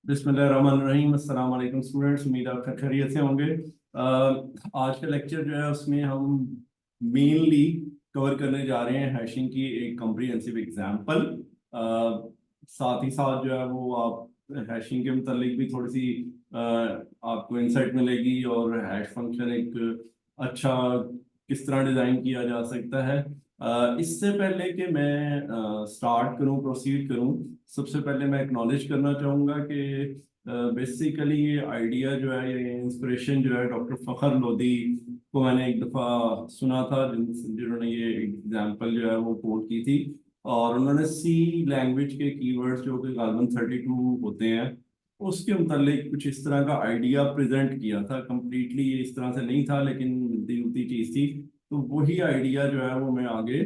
बिस्मिल्लाहिर्रहमानिर्रहीम। अस्सलाम वालेकुम स्टूडेंट्स, उम्मीद है आप सब खैरियत से होंगे। आज का लेक्चर जो है उसमें हम मेनली कवर करने जा रहे हैं हैशिंग की एक कॉम्प्रिहेंसिव एग्जांपल। साथ ही साथ जो है वो आप हैशिंग के मुतालिक भी थोड़ी सी आपको इंसाइट मिलेगी और हैश फंक्शन एक अच्छा किस तरह डिज़ाइन किया जा सकता है। इससे पहले कि मैं स्टार्ट करूं, प्रोसीड करूं, सबसे पहले मैं एक्नॉलेज करना चाहूँगा कि बेसिकली ये आइडिया जो है, ये इंस्पिरेशन जो है, डॉक्टर फ़खर लोधी को मैंने एक दफ़ा सुना था जिन्होंने ये एग्जांपल जो है वो कोट की थी। और उन्होंने सी लैंग्वेज के कीवर्ड्स जो कि गालबन 32 होते हैं उसके मुतालिक कुछ इस तरह का आइडिया प्रेजेंट किया था। कंप्लीटली ये इस तरह से नहीं था लेकिन मिलती जुलती चीज़ थी। तो वही आइडिया जो है वो मैं आगे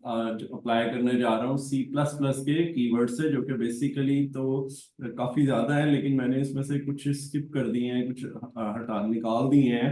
आज अप्लाई करने जा रहा हूँ सी प्लस प्लस के कीवर्ड से, जो कि बेसिकली तो काफ़ी ज़्यादा है लेकिन मैंने इसमें से कुछ स्किप कर दिए हैं, कुछ हटा निकाल दिए हैं।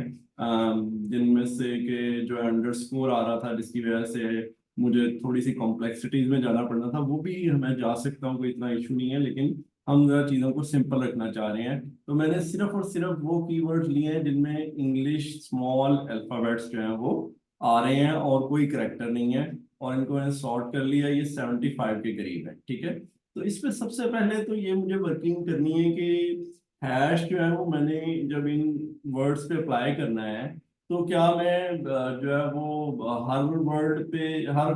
जिनमें से कि जो अंडरस्कोर आ रहा था जिसकी वजह से मुझे थोड़ी सी कॉम्प्लेक्सिटीज में जाना पड़ना था, वो भी मैं जा सकता हूँ, कोई इतना इशू नहीं है। लेकिन हम जरा चीज़ों को सिंपल रखना चाह रहे हैं, तो मैंने सिर्फ और सिर्फ वो कीवर्ड्स लिए हैं जिनमें इंग्लिश स्मॉल अल्फाबेट्स जो हैं वो आ रहे हैं और कोई करेक्टर नहीं है। और इनको मैंने सॉर्ट कर लिया, ये 75 के करीब है। ठीक है, तो इसमें सबसे पहले तो ये मुझे वर्किंग करनी है कि हैश जो है वो मैंने जब इन वर्ड्स पे अप्लाई करना है तो क्या मैं जो है वो हर वर्ड पे, हर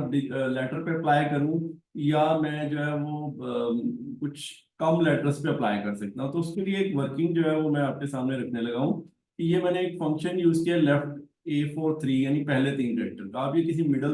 लेटर पे अप्लाई करूं, या मैं जो है वो कुछ कम लेटर्स पे अप्लाई कर सकता हूँ। तो उसके लिए एक वर्किंग जो है वो मैं आपके सामने रखने लगा हूँ कि ये मैंने एक फंक्शन यूज किया, लेफ्ट A43, यानी पहले 3 करेक्टर का। आप ये किसी मिडल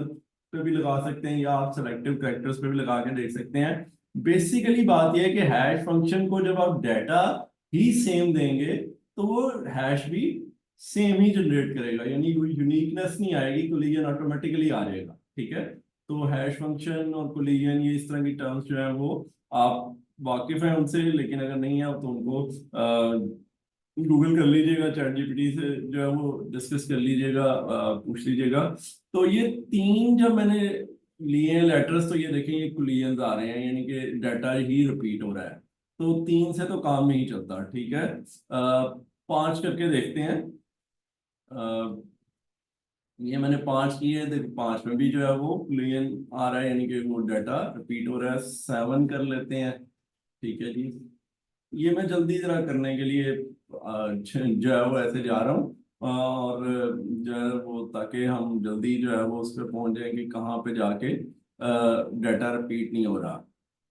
पे भी लगा सकते हैं या आप सेलेक्टिव करेक्टर्स पे भी लगा के देख सकते हैं। बेसिकली बात यह है कि हैश फंक्शन को जब आप डाटा ही सेम देंगे तो वो हैश भी सेम ही जनरेट करेगा, यानी कोई यूनिकनेस नहीं आएगी, कोलिजन ऑटोमेटिकली आ जाएगा। ठीक है, तो हैश फंक्शन और कोलिजन, ये इस तरह की टर्म्स जो है वो आप वाकिफ हैं उनसे, लेकिन अगर नहीं है तो उनको गूगल कर लीजिएगा, चैट जीपीटी से जो है वो डिस्कस कर लीजिएगा, पूछ लीजिएगा। तो ये तीन जब मैंने लिए हैं लेटर्स, तो ये देखें ये कोलिजन आ रहे हैं, यानी कि डाटा ही रिपीट हो रहा है। तो तीन से तो काम नहीं चलता। ठीक है, 5 करके देखते हैं। अ, ये मैंने 5 किए, देखो 5 में भी जो है वो कोलिजन आ रहा है, यानी कि वो डाटा रिपीट हो रहा है। 7 कर लेते हैं। ठीक है जी, ये मैं जल्दी जरा करने के लिए जो है वो ऐसे जा रहा हूँ, और जो है वो ताकि हम जल्दी जो है वो उस पर पहुंच जाए कि कहाँ पे जाके डाटा रिपीट नहीं हो रहा।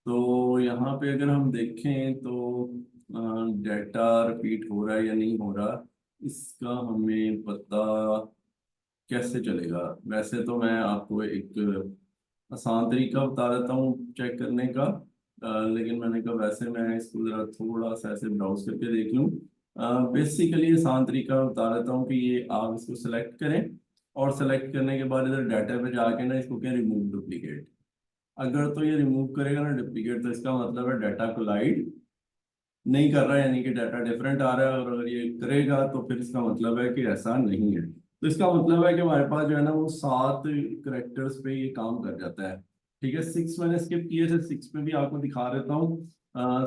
तो यहाँ पे अगर हम देखें तो डाटा रिपीट हो रहा है या नहीं हो रहा, इसका हमें पता कैसे चलेगा। वैसे तो मैं आपको एक आसान तरीका बता देता हूँ चेक करने का, लेकिन मैंने कहा वैसे मैं इसको जरा थोड़ा सा ऐसे ब्राउज करके देख लूँ। बेसिकली आसान तरीका बता देता हूँ कि ये आप इसको सेलेक्ट करें और सेलेक्ट करने के बाद इधर डाटा पे जाके ना इसको क्या, रिमूव डुप्लीकेट। अगर तो ये रिमूव करेगा ना डुप्लीकेट, तो इसका मतलब है डाटा कोलाइड नहीं कर रहा है, यानी कि डाटा डिफरेंट आ रहा है। और अगर ये करेगा तो फिर इसका मतलब है कि ऐसा नहीं है। तो इसका मतलब है कि हमारे पास जो है ना वो 7 करेक्टर्स पे ये काम कर जाता है। ठीक है, 6 मैंने स्किप किए थे, 6 में भी आपको दिखा देता हूँ।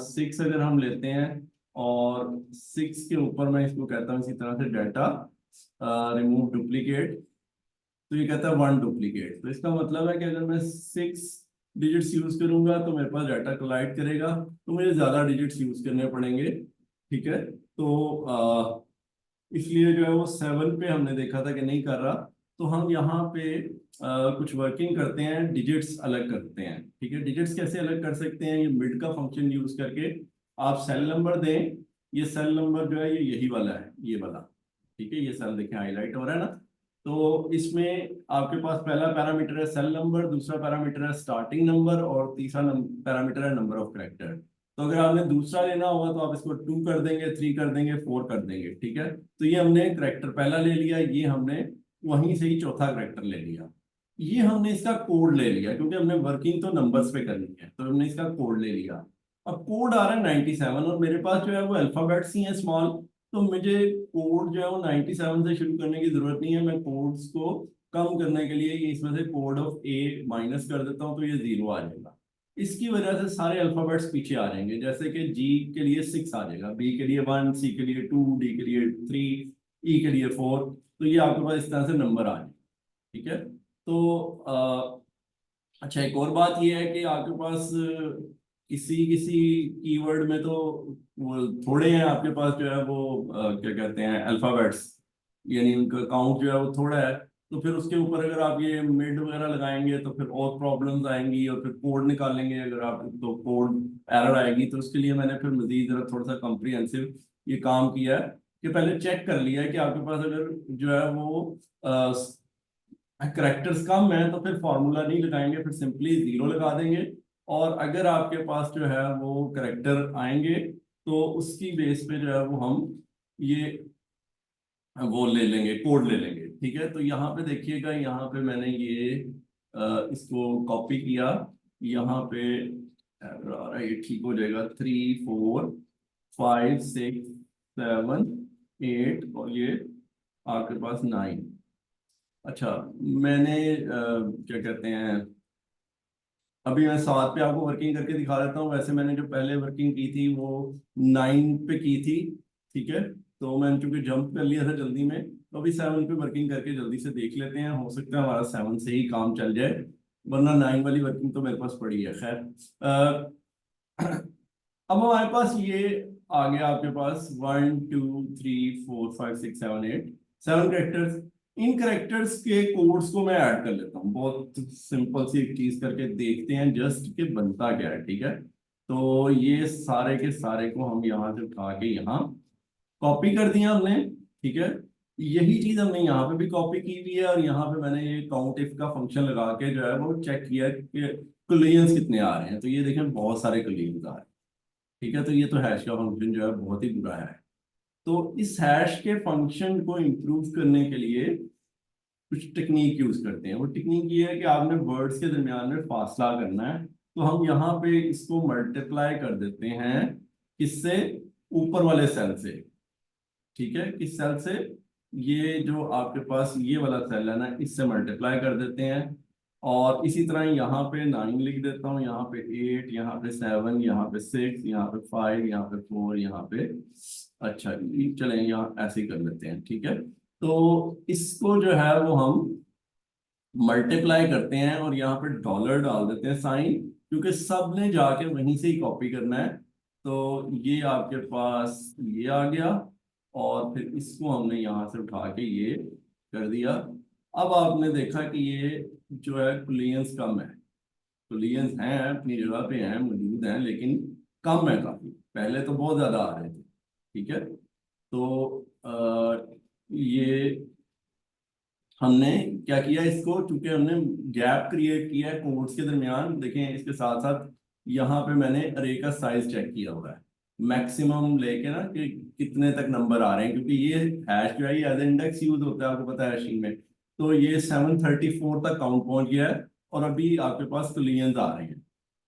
6 अगर हम लेते हैं और 6 के ऊपर मैं इसको कहता हूँ इसी तरह से डाटा रिमूव डुप्लीकेट, तो ये कहता है 1 डुप्लीकेट। तो इसका मतलब है कि अगर मैं 6 डिजिट्स यूज करूंगा तो मेरे पास डाटा कोलाइड करेगा, तो मुझे ज्यादा डिजिट्स यूज करने पड़ेंगे। ठीक है, तो इसलिए जो है वो 7 पे हमने देखा था कि नहीं कर रहा। तो हम यहाँ पे कुछ वर्किंग करते हैं, डिजिट्स अलग करते हैं। ठीक है, डिजिट्स कैसे अलग कर सकते हैं, ये मिड का फंक्शन यूज करके आप सेल नंबर दें। ये सेल नंबर जो है ये यही वाला है, ये वाला। ठीक है, ये सेल देखें हाईलाइट हो रहा है ना। तो इसमें आपके पास पहला पैरामीटर है सेल नंबर, दूसरा पैरामीटर है स्टार्टिंग नंबर, और तीसरा पैरामीटर है नंबर ऑफ करेक्टर। तो अगर आपने दूसरा लेना होगा तो आप इसको 2 कर देंगे, 3 कर देंगे, 4 कर देंगे। ठीक है, तो ये हमने करेक्टर पहला ले लिया, ये हमने वहीं से ही चौथा करेक्टर ले लिया। ये हमने इसका कोड ले लिया क्योंकि हमने वर्किंग तो नंबर्स पे करनी है, तो हमने इसका कोड ले लिया। अब कोड आ रहा है 97, और मेरे पास जो है वो अल्फाबेट्स ही हैं स्मॉल। तो मुझे कोड जो है वो 97 से शुरू करने की जरूरत नहीं है। मैं कोड्स को कम करने के लिए ये इसमें से कोड ऑफ ए माइनस कर देता हूँ, तो ये 0 आ जाएगा। इसकी वजह से सारे अल्फाबेट्स पीछे आ जाएंगे। जैसे कि जी के लिए 6 आ जाएगा, बी के लिए 1, सी के लिए 2, डी के लिए 3, ई के लिए 4। तो ये आपके पास इस तरह से नंबर आ जाए। ठीक है। तो अच्छा, एक और बात ये है कि आपके पास किसी किसी कीवर्ड में तो वो थोड़े हैं आपके पास जो है वो क्या कहते हैं अल्फाबेट्स, यानी उनका काउंट जो है वो थोड़ा है। तो फिर उसके ऊपर अगर आप ये मिड वगैरह लगाएंगे तो फिर और प्रॉब्लम्स आएंगी, और फिर कोड निकालेंगे अगर आप तो कोड एरर आएगी। तो उसके लिए मैंने फिर मजीद जरा थोड़ा सा कॉम्प्रिहेंसिव ये काम किया है कि पहले चेक कर लिया है कि आपके पास अगर जो है वो करेक्टर्स कम है तो फिर फॉर्मूला नहीं लगाएंगे, फिर सिंपली जीरो लगा देंगे। और अगर आपके पास जो है वो करेक्टर आएंगे तो उसकी बेस पे जो है वो हम ये वो ले लेंगे, कोड ले लेंगे। ठीक है। तो यहाँ पे देखिएगा, यहाँ पे मैंने ये इसको कॉपी किया। यहाँ पे error आ रहा है, ये ठीक हो जाएगा। 3, 4, 5, 6, 7, 8 और ये आपके पास 9। अच्छा, मैंने क्या कहते हैं, अभी मैं 7 पे आपको वर्किंग करके दिखा देता हूँ। वैसे मैंने जो पहले वर्किंग की थी वो 9 पे की थी। ठीक है। तो मैंने चूंकि जंप कर लिया था जल्दी में, तो अभी 7 पे वर्किंग करके जल्दी से देख लेते हैं। हो सकता है हमारा 7 से ही काम चल जाए, वरना 9 वाली वर्किंग तो मेरे पास पड़ी है। खैर, अब हमारे पास ये आ गया आपके पास 1, 2, 3, 4, 5, 6, 7, 8, 7 करेक्टर्स। इन करेक्टर्स के कोड्स को मैं ऐड कर लेता हूँ। बहुत सिंपल सी एक चीज करके देखते हैं जस्ट कि बनता क्या है। ठीक है। तो ये सारे के सारे को हम यहाँ से उठा के यहाँ कॉपी कर दिया हमने। ठीक है। यही चीज हमने यहाँ पे भी कॉपी की हुई है, और यहाँ पे मैंने ये काउंट इफ का फंक्शन लगा के जो है वो चेक किया कि कुलियंस कितने आ रहे हैं। तो ये देखें बहुत सारे कुलियंस आ रहे हैं। ठीक है। तो ये तो हैश का फंक्शन जो है बहुत ही बुरा है। तो इस हैश के फंक्शन को इंप्रूव करने के लिए कुछ टेक्निक यूज करते हैं। वो टेक्निक ये है कि आपने वर्ड्स के दरमियान में फासला करना है। तो हम यहाँ पे इसको मल्टीप्लाई कर देते हैं, किससे, ऊपर वाले सेल से। ठीक है। किस सेल से, ये जो आपके पास ये वाला सेल है ना, इससे मल्टीप्लाई कर देते हैं। और इसी तरह यहाँ पे 9 लिख देता हूँ, यहाँ पे 8, यहाँ पे 7, यहाँ पे 6, यहाँ पे 5, यहाँ पे 4, यहाँ पे, अच्छा चलें यहाँ ऐसे ही कर लेते हैं। ठीक है। तो इसको जो है वो हम मल्टीप्लाई करते हैं और यहाँ पे डॉलर डाल देते हैं साइन, क्योंकि सब ने जाके वहीं से ही कॉपी करना है। तो ये आपके पास ये आ गया, और फिर इसको हमने यहाँ से उठा के ये कर दिया। अब आपने देखा कि ये जो है कुलियंस कम है। कुलियंस हैं अपनी जगह पे हैं, मौजूद हैं, लेकिन कम है काफी। पहले तो बहुत ज्यादा आ रहे थे। ठीक है। तो ये हमने क्या किया, इसको चूंकि हमने गैप क्रिएट किया है कोड्स के दरमियान, देखें इसके साथ साथ यहाँ पे मैंने अरे का साइज चेक किया हुआ है, मैक्सिमम लेके ना कि कितने तक नंबर आ रहे हैं। क्योंकि ये हैश जो है ये एज इंडेक्स यूज होता है, आपको पता है हैशिंग में। तो ये 734 तक काउंट पहुंच गया है, और अभी आपके पास क्लियंस आ रहे हैं।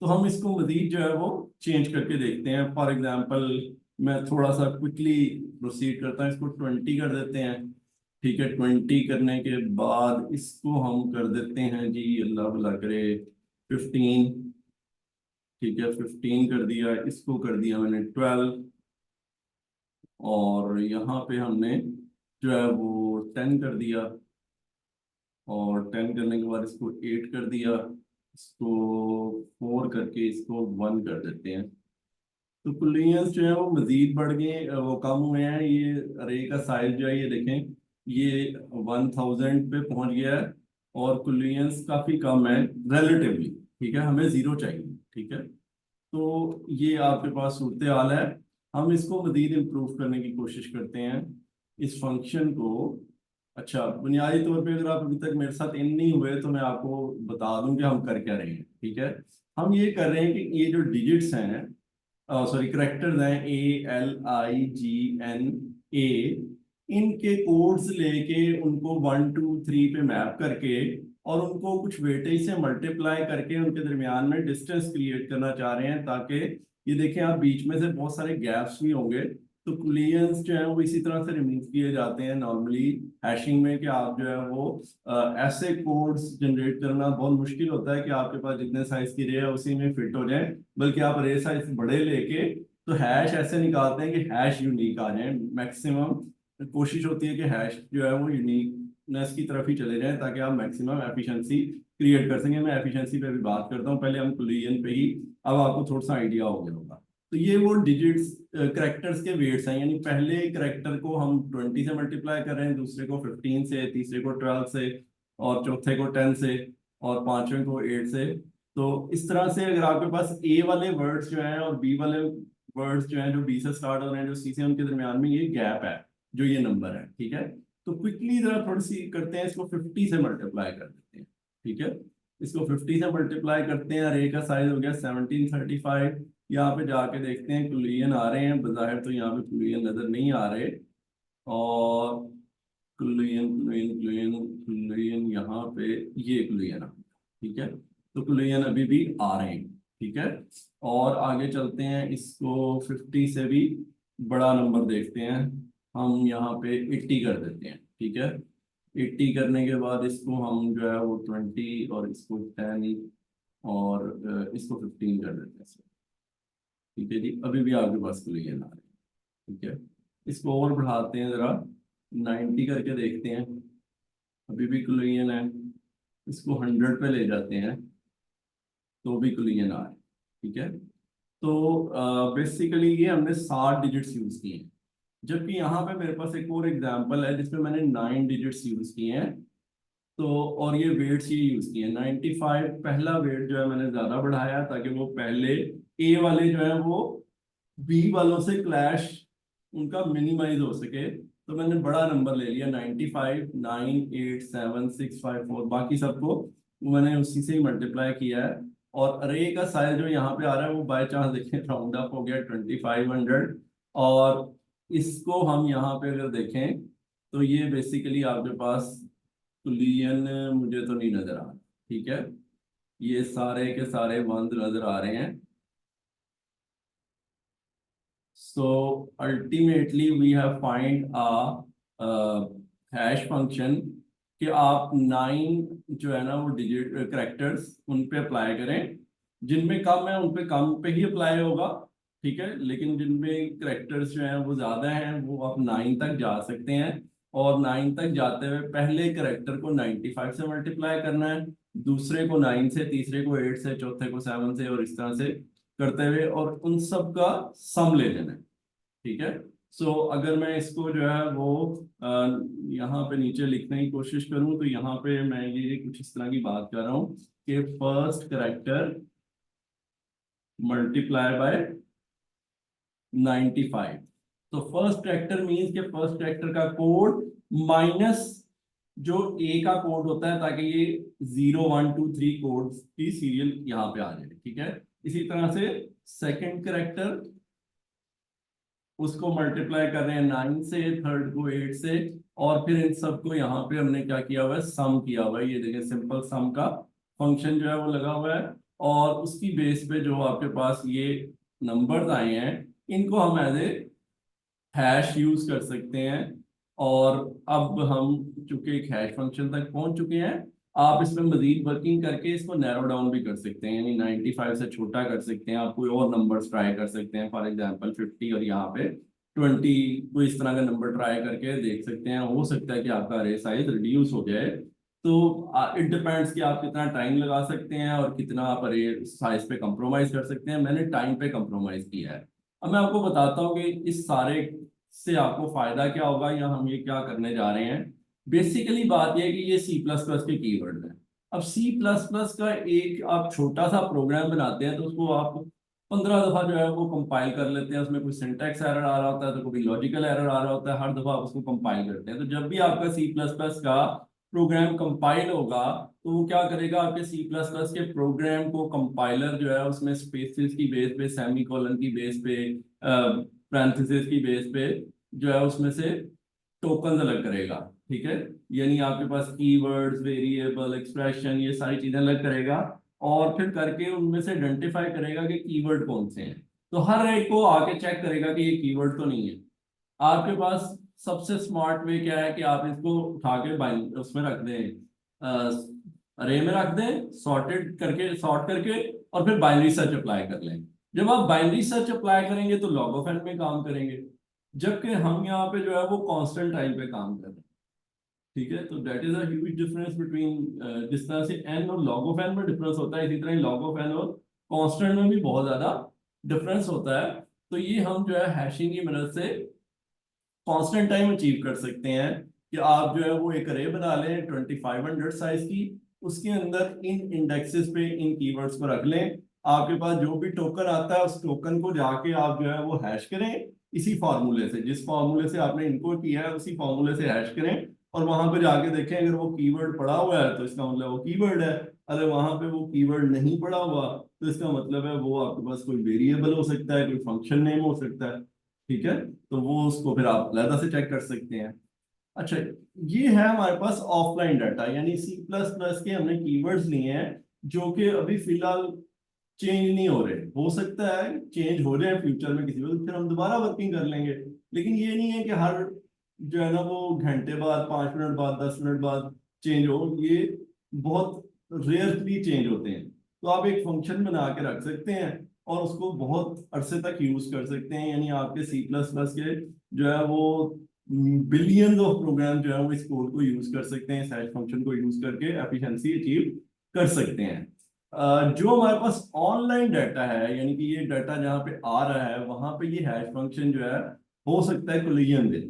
तो हम इसको मजीद जो है वो चेंज करके देखते हैं। फॉर एग्जाम्पल, मैं थोड़ा सा क्विकली प्रोसीड करता हूँ, इसको 20 कर देते हैं। ठीक है। 20 करने के बाद इसको हम कर देते हैं जी, अल्लाह भला करे, 15। ठीक है। 15 कर दिया, इसको कर दिया मैंने 12, और यहाँ पे हमने जो है वो 10 कर दिया, और 10 करने के बाद इसको 8 कर दिया, इसको 4 करके इसको 1 कर देते हैं। तो कुलियंस जो है वो मजीद बढ़ गए, वो कम हुए हैं। ये अरे का साइज जो है ये देखें, ये 1000 पे पहुंच गया है, और कुलियंस काफी कम है रिलेटिवली। ठीक है। हमें जीरो चाहिए। ठीक है। तो ये आपके पास सूरत हाल है। हम इसको मजीद इम्प्रूव करने की कोशिश करते हैं, इस फंक्शन को। अच्छा, बुनियादी तौर पे अगर आप अभी तक मेरे साथ इन नहीं हुए तो मैं आपको बता दूं कि हम कर क्या रहे हैं। ठीक है। हम ये कर रहे हैं कि ये जो डिजिट्स हैं, सॉरी करेक्टर्स हैं, ALIGNA, इनके कोड्स लेके उनको 1, 2, 3 पे मैप करके, और उनको कुछ वेटेज से मल्टीप्लाई करके उनके दरमियान में डिस्टेंस क्रिएट करना चाह रहे हैं, ताकि ये देखें आप बीच में से बहुत सारे गैप्स भी होंगे। तो कुलियंस जो है वो इसी तरह से रिमूव किए जाते हैं नॉर्मली हैशिंग में, कि आप जो है वो ऐसे कोड्स जनरेट करना बहुत मुश्किल होता है कि आपके पास जितने साइज की रे है उसी में फिट हो जाए, बल्कि आप रे साइज बड़े लेके तो हैश ऐसे निकालते हैं कि हैश यूनिक आ जाए। मैक्सिमम कोशिश होती है कि हैश जो है वो यूनिकनेस की तरफ ही चले जाए ताकि आप मैक्सिमम एफिशिएंसी क्रिएट कर सकें। मैं एफिशिएंसी पे भी बात करता हूँ, पहले हम कुलियन पे ही, अब आपको थोड़ा सा आइडिया हो गया होगा। तो ये वो डिजिट्स करेक्टर्स के वेट्स हैं, यानी पहले करेक्टर को हम 20 से मल्टीप्लाई कर रहे हैं, दूसरे को 15 से, तीसरे को 12 से, और चौथे को 10 से, और पांचवें को 8 से। तो इस तरह से अगर आपके पास ए वाले वर्ड्स जो हैं और बी वाले वर्ड्स जो हैं, जो बी से स्टार्ट हो रहे हैं, जो सी से, उनके दरमियान में ये गैप है, जो ये नंबर है, ठीक है। तो क्विकली जरा थोड़ी सी करते हैं, इसको 50 से मल्टीप्लाई कर देते हैं, ठीक है। इसको 50 से मल्टीप्लाई करते हैं, अरे का साइज हो गया 1735। यहाँ पे जाके देखते हैं कुलियन आ रहे हैं, बजाहिर तो यहाँ पे कुलियन नजर नहीं आ रहे, और कुलियन कुलियन कुलियन कुलियन यहाँ पे, ये कुलियन आ, ठीक है। तो कुलियन अभी भी आ रहे हैं, ठीक है। और आगे चलते हैं, इसको 50 से भी बड़ा नंबर देखते हैं, हम यहाँ पे 80 कर देते हैं, ठीक है। 80 करने के बाद इसको हम जो है वो 20, और इसको 10, और इसको 15 कर देते हैं, ठीक है जी। अभी भी आपके पास कुलियन आ रहे हैं, ठीक है। इसको और बढ़ाते हैं जरा, 90 करके देखते हैं, अभी भी कुलियन है। इसको 100 पे ले जाते हैं, तो भी कुलियन आ रहे हैं, ठीक है। तो बेसिकली ये हमने 60 डिजिट्स यूज किए हैं, जबकि यहाँ पे मेरे पास एक और एग्जांपल है जिसमें मैंने 9 डिजिट्स यूज किए हैं। तो और ये वेट्स ये यूज किए हैं। 95 पहला वेट जो है मैंने ज्यादा बढ़ाया ताकि वो पहले ए वाले जो है वो बी वालों से क्लैश उनका मिनिमाइज हो सके। तो मैंने बड़ा नंबर ले लिया 95, 9, 8, 7, 6, 5, 4, बाकी सबको मैंने उसी से ही मल्टीप्लाई किया है। और अरे का साइज जो यहाँ पे आ रहा है वो बाय चांस देखें राउंड अप हो गया 2500। और इसको हम यहाँ पे अगर देखें तो ये बेसिकली आपके पास कुलियन मुझे तो नहीं नजर आ रहा, ठीक है। ये सारे के सारे बंद नजर आ रहे हैं। So ultimately we have find a hash function कि आप 9 जो है ना वो डिजिट करेक्टर्स उन पे अप्लाई करें, जिनमें कम है उन पे कम पे ही अप्लाई होगा, ठीक है। लेकिन जिनमें करेक्टर्स जो हैं वो ज्यादा हैं वो आप 9 तक जा सकते हैं। और 9 तक जाते हुए पहले करेक्टर को 95 से मल्टीप्लाई करना है, दूसरे को 9 से, तीसरे को 8 से, चौथे को 7 से, और इस तरह से करते हुए और उन सब का सम ले लेना है, ठीक है। सो अगर मैं इसको जो है वो यहाँ पे नीचे लिखने की कोशिश करूं तो यहाँ पे मैं ये कुछ इस तरह की बात कर रहा हूँ कि फर्स्ट करेक्टर मल्टीप्लाई बाय 95। तो फर्स्ट करेक्टर मींस के फर्स्ट करेक्टर का कोड माइनस जो ए का कोड होता है, ताकि ये 0, 1, 2, 3 कोड की सीरियल यहाँ पे आ जाए, ठीक है। इसी तरह से सेकंड करेक्टर उसको मल्टीप्लाई कर रहे हैं 9 से, थर्ड को 8 से, और फिर इन सबको यहाँ पे हमने क्या किया हुआ है, सम किया हुआ है। ये देखिए सिंपल सम का फंक्शन जो है वो लगा हुआ है, और उसकी बेस पे जो आपके पास ये नंबर्स आए हैं इनको हम एज ए हैश यूज कर सकते हैं। और अब हम चूंकि एक हैश फंक्शन तक पहुंच चुके हैं, आप इसमें मजीद वर्किंग करके इसको नैरो डाउन भी कर सकते हैं, यानी 95 से छोटा कर सकते हैं। आप कोई और नंबर्स ट्राई कर सकते हैं, फॉर एग्जांपल 50, और यहाँ पे 20, कोई इस तरह का नंबर ट्राई करके देख सकते हैं। हो सकता है कि आपका अरे साइज रिड्यूस हो जाए। तो इट डिपेंड्स कि आप कितना टाइम लगा सकते हैं और कितना आप अरे साइज पे कंप्रोमाइज कर सकते हैं। मैंने टाइम पे कंप्रोमाइज किया है। अब मैं आपको बताता हूँ कि इस सारे से आपको फायदा क्या होगा, या हम ये क्या करने जा रहे हैं। बेसिकली बात यह है कि ये सी प्लस प्लस के कीवर्ड है। अब सी प्लस प्लस का एक आप छोटा सा प्रोग्राम बनाते हैं तो उसको आप 15 दफा जो है वो कंपाइल कर लेते हैं। उसमें कोई सिंटैक्स एरर आ रहा होता है, तो कभी लॉजिकल एरर आ रहा होता है, हर दफा आप उसको कंपाइल करते हैं। तो जब भी आपका सी प्लस प्लस का प्रोग्राम कंपाइल होगा तो वो क्या करेगा, आपके सी प्लस प्लस के प्रोग्राम को कंपाइलर जो है उसमें स्पेसिस की बेस पे, सेमी कॉलन की बेस पे, पैरेंथेसिस की बेस पे जो है उसमें से टोकन अलग करेगा, ठीक है। यानी आपके पास कीवर्ड्स, वेरिएबल, एक्सप्रेशन, ये सारी चीजें अलग करेगा, और फिर करके उनमें से आइडेंटिफाई करेगा कि कीवर्ड कौन से हैं। तो हर एक को आके चेक करेगा कि ये कीवर्ड तो नहीं है। आपके पास सबसे स्मार्ट वे क्या है कि आप इसको उठा के बाइंड उसमें रख दें, अरे में रख दें, सॉर्ट करके और फिर बाइनरी सर्च अप्लाई कर लें। जब आप बाइनरी सर्च अप्लाई करेंगे तो लॉग ऑफ एन में काम करेंगे, जबकि हम यहाँ पे जो है वो कांस्टेंट टाइम पे काम कर रहे हैं। ठीक है, तो that is a huge difference between, जिस तरह से एन और लॉग ऑफ एन में डिफरेंस होता है, इसी तरह लॉग ऑफ एन और कांस्टेंट में भी बहुत ज्यादा डिफरेंस होता है। तो ये हम जो है हैशिंग की मदद से कांस्टेंट टाइम अचीव कर सकते हैं कि आप जो है वो एक अरे बना लें 2500 साइज की, उसके अंदर इन इंडेक्सेस पे इन कीवर्ड्स को रख लें। आपके पास जो भी टोकन आता है उस टोकन को जाके आप जो है वो हैश करें, इसी फार्मूले से, जिस फार्मूले से आपने इनको किया है उसी फार्मूले से हैश करें, और वहां पे जाके देखें अगर वो कीवर्ड पड़ा हुआ है तो इसका मतलब वो कीवर्ड है, अगर वहां पे वो कीवर्ड नहीं पड़ा हुआ तो इसका मतलब है वो आपके पास कोई वेरिएबल हो सकता है, कोई फंक्शन नेम हो सकता है। ठीक है, तो वो उसको फिर आप अलग से चेक कर सकते हैं। अच्छा, ये है हमारे पास ऑफलाइन डाटा, यानी सी प्लस प्लस के हमने कीवर्ड्स लिए हैं जो कि अभी फिलहाल चेंज नहीं हो रहे, हो सकता है चेंज हो जाए फ्यूचर में किसी वक्त, फिर हम दोबारा वर्किंग कर लेंगे। लेकिन ये नहीं है कि हर जो है ना वो घंटे बाद, 5 मिनट बाद, 10 मिनट बाद चेंज हो, ये बहुत रेयरली चेंज होते हैं। तो आप एक फंक्शन बना के रख सकते हैं और उसको बहुत अरसे तक यूज कर सकते हैं, यानी आपके सी प्लस प्लस के जो है वो बिलियंस ऑफ प्रोग्राम जो है वो इस कोड को यूज कर सकते हैं, इस हैश फंक्शन को यूज करके एफिशिएंसी अचीव कर सकते हैं। जो हमारे पास ऑनलाइन डाटा है, यानी कि ये डाटा जहाँ पे आ रहा है वहां पे ये हैश फंक्शन जो है हो सकता है कोलिजन दे।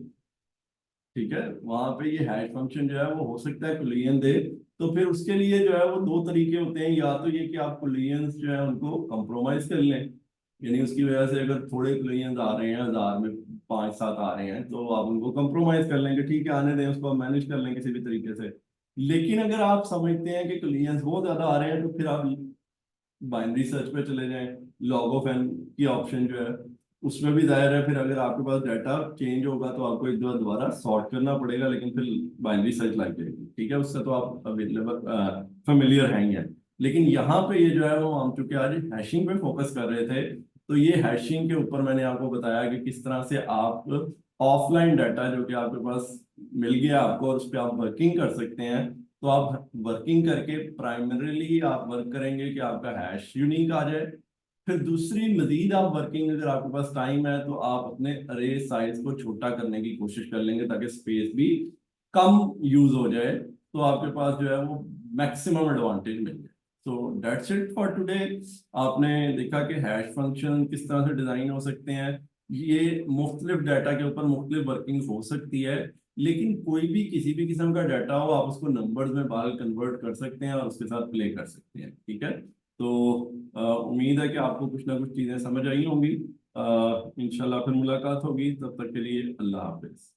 ठीक है, वहां पे ये हैश फंक्शन जो है वो हो सकता है कोलिजन दे। तो फिर उसके लिए जो है वो दो तरीके होते हैं, या तो ये कि आप कोलिजन्स जो है उनको कंप्रोमाइज कर लें, यानी उसकी वजह से अगर थोड़े कोलिजन्स आ रहे हैं, 1000 में 5-7 आ रहे हैं, तो आप उनको कंप्रोमाइज कर लेंगे, ठीक है आने दें, उसको आप मैनेज कर लें किसी भी तरीके से। लेकिन अगर आप समझते हैं कि कोलिजन्स बहुत ज्यादा आ रहे हैं तो फिर आप बाइनरी सर्च पे चले जाएं, लॉग ऑफ एन की ऑप्शन जो है उसमें भी दायर है, फिर अगर आपके पास डाटा चेंज होगा तो आपको एक बार दोबारा सॉर्ट करना पड़ेगा, लेकिन फिर बाइनरी सर्च लग जाएगी। ठीक है, उससे तो आप अवेलेबल फेमिलियर हैं ही हैं। लेकिन यहाँ पे ये जो है वो हम चूंकि आज हैशिंग पे फोकस कर रहे थे, तो ये हैशिंग के ऊपर मैंने आपको बताया कि किस तरह से आप ऑफलाइन डाटा जो कि आपके पास मिल गया आपको और उस पर आप वर्किंग कर सकते हैं। तो आप वर्किंग करके प्राइमरीली आप वर्क करेंगे कि आपका हैश यूनिक आ जाए। फिर दूसरी मजीद आप वर्किंग, अगर आपके पास टाइम है तो आप अपने अरे साइज को छोटा करने की कोशिश कर लेंगे ताकि स्पेस भी कम यूज हो जाए, तो आपके पास जो है वो मैक्सिमम एडवांटेज मिल जाए। So that's it for today. आपने देखा कि हैश फंक्शन किस तरह से डिजाइन हो सकते हैं, ये मुख्तलिफ डाटा के ऊपर मुख्तलिफ वर्किंग हो सकती है, लेकिन कोई भी किसी भी किस्म का डाटा हो आप उसको नंबर्स में बाल कन्वर्ट कर सकते हैं और उसके साथ प्ले कर सकते हैं। ठीक है, तो उम्मीद है कि आपको कुछ ना कुछ चीज़ें समझ आई होंगी। इंशाल्लाह फिर मुलाकात होगी, तब तक के लिए अल्लाह हाफिज।